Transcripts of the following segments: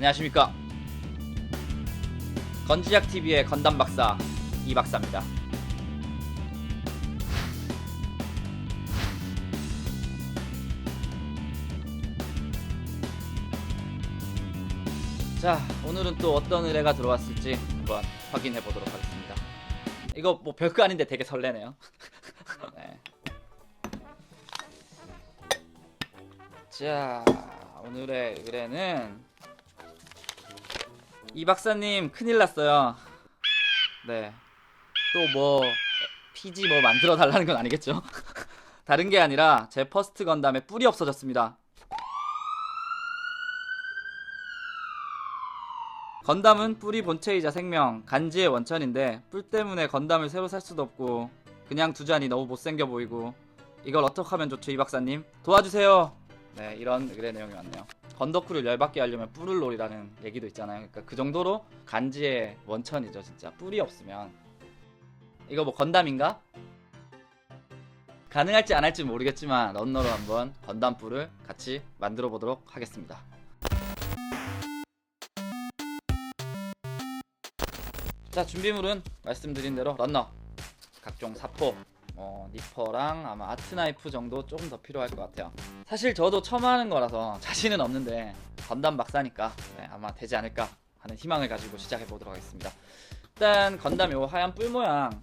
안녕하십니까. 건지작TV의 건담박사 이박사입니다. 자, 오늘은 또 어떤 의뢰가 들어왔을지 한번 확인해 보도록 하겠습니다. 이거 뭐 별거 아닌데 되게 설레네요. 네. 자, 오늘의 의뢰는 이 박사님 큰일 났어요. 네. 또 뭐 PG 뭐 만들어 달라는 건 아니겠죠? 다른 게 아니라 제 퍼스트 건담에 뿔이 없어졌습니다. 건담은 뿔이 본체이자 생명, 간지의 원천인데 뿔 때문에 건담을 새로 살 수도 없고 그냥 두자니 너무 못생겨 보이고 이걸 어떻게 하면 좋죠, 이 박사님? 도와주세요. 네, 이런 의뢰 내용이 왔네요. 건덕후를 열받게 하려면 뿔을 놀이라는 얘기도 있잖아요. 그러니까 그 정도로 간지의 원천이죠, 진짜. 뿔이 없으면. 이거 뭐 건담인가? 가능할지 안 할지 모르겠지만 런너로 한번 건담 뿔을 같이 만들어 보도록 하겠습니다. 자, 준비물은 말씀드린 대로 런너, 각종 사포, 니퍼랑 아마 아트나이프 정도 조금 더 필요할 것 같아요. 사실 저도 처음 하는 거라서 자신은 없는데 건담 박사니까 네, 아마 되지 않을까 하는 희망을 가지고 시작해 보도록 하겠습니다. 일단 건담 요 하얀 뿔 모양,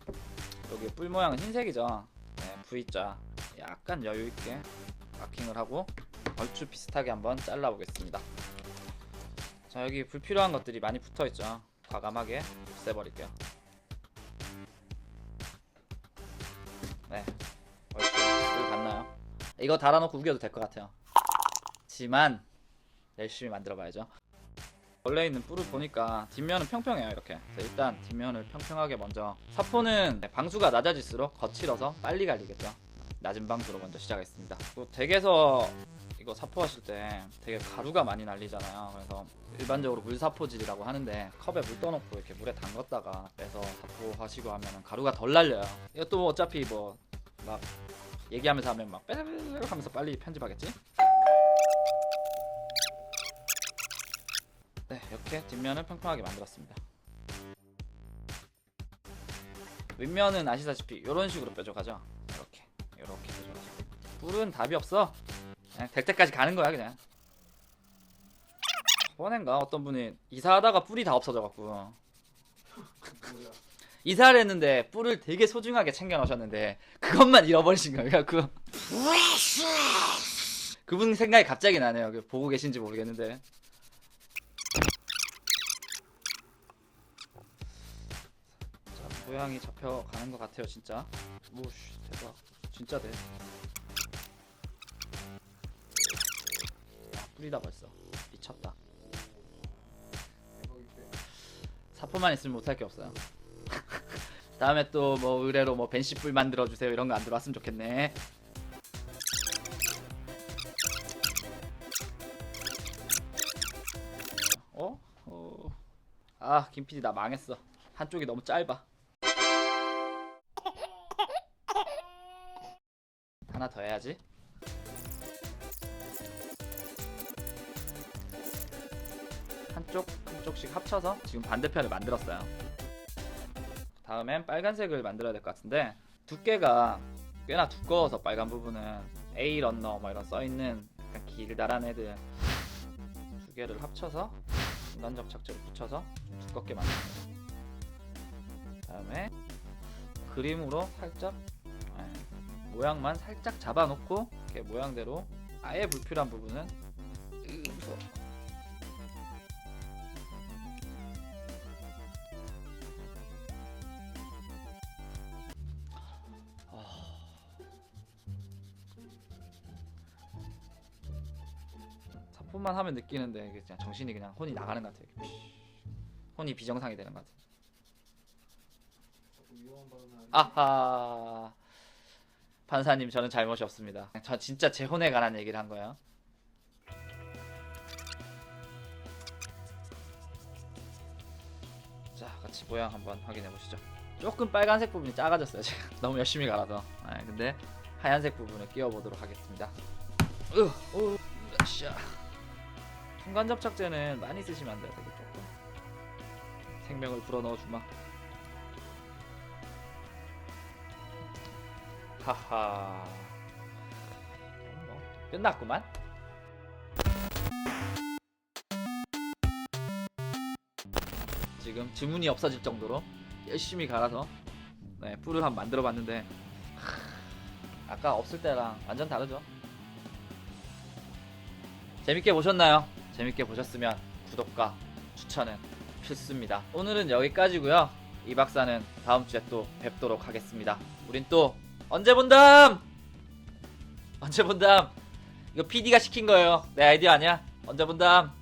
여기 뿔 모양은 흰색이죠. 네, V자 약간 여유 있게 마킹을 하고 얼추 비슷하게 한번 잘라 보겠습니다. 자, 여기 불필요한 것들이 많이 붙어 있죠. 과감하게 없애버릴게요. 네, 얼추 뿔 봤나요? 이거 달아놓고 우겨도 될 것 같아요. 하지만 열심히 만들어봐야죠. 원래 있는 뿔을 보니까 뒷면은 평평해요, 이렇게. 그래서 일단 뒷면을 평평하게 먼저. 사포는 방수가 낮아질수록 거칠어서 빨리 갈리겠죠. 낮은 방수로 먼저 시작하겠습니다. 또 댁에서 이거 사포하실 때 되게 가루가 많이 날리잖아요. 그래서 일반적으로 물사포질이라고 하는데 컵에 물 떠놓고 이렇게 물에 담갔다가 빼서 사포하시고 하면 가루가 덜 날려요. 이것도 뭐 어차피 뭐 막 얘기하면서 하면 막 빼르르 하면서 빨리 편집하겠지? 네, 이렇게 뒷면을 평평하게 만들었습니다. 윗면은 아시다시피 이런 식으로 뾰족하죠. 이렇게 뾰족하죠. 뿔은 답이 없어. 그냥 될 때까지 가는 거야, 그냥. 저번엔가 어떤 분이 이사하다가 뿔이 다 없어져갖고 이사를 했는데 뿔을 되게 소중하게 챙겨 놓으셨는데 그것만 잃어버리신 거예요. 그분 생각이 갑자기 나네요. 보고 계신지 모르겠는데. 자, 모양이 잡혀가는 것 같아요, 진짜. 오씨, 대박. 진짜 돼. 아, 뿔이다 벌써. 미쳤다. 사포만 있으면 못할 게 없어요. 다음에 또 뭐 의뢰로 뭐 벤시뿔 만들어주세요 이런 거 안 들어왔으면 좋겠네. 아, 김PD 나 망했어. 한쪽이 너무 짧아. 하나 더 해야지. 한쪽씩 합쳐서 지금 반대편을 만들었어요. 다음엔 빨간색을 만들어야 될 것 같은데 두께가 꽤나 두꺼워서 빨간 부분은 A 런너 뭐 이런 써있는 약간 길다란 애들 두 개를 합쳐서 중간접 착지를 붙여서 좀 두껍게 만듭니다. 다음에 그림으로 살짝 모양만 살짝 잡아놓고 이렇게 모양대로 아예 불필요한 부분은 사포만 하면 느끼는데 이게 그냥 정신이 그냥 혼이 나가는 것 같아요. 혼이 비정상이 되는 것 같아요. 아하, 판사님 저는 잘못이 없습니다. 저 진짜 제 혼에 관한 얘기를 한 거예요. 자, 같이 모양 한번 확인해 보시죠. 조금 빨간색 부분이 작아졌어요, 제가 너무 열심히 갈아서. 근데 하얀색 부분을 끼워 보도록 하겠습니다. 으쌰. 순간 접착제는 많이 쓰시면 안 돼요. 되게 조금. 생명을 불어넣어 주마. 하하. 뭐 끝났구만. 지금 지문이 없어질 정도로 열심히 갈아서 네, 뿔을 한번 만들어 봤는데 아까 없을 때랑 완전 다르죠. 재밌게 보셨나요? 재밌게 보셨으면 구독과 추천은 필수입니다. 오늘은 여기까지고요. 이 박사는 다음 주에 또 뵙도록 하겠습니다. 우린 또 언제 본담! 언제 본담! 이거 PD가 시킨 거예요. 내 아이디어 아니야? 언제 본담!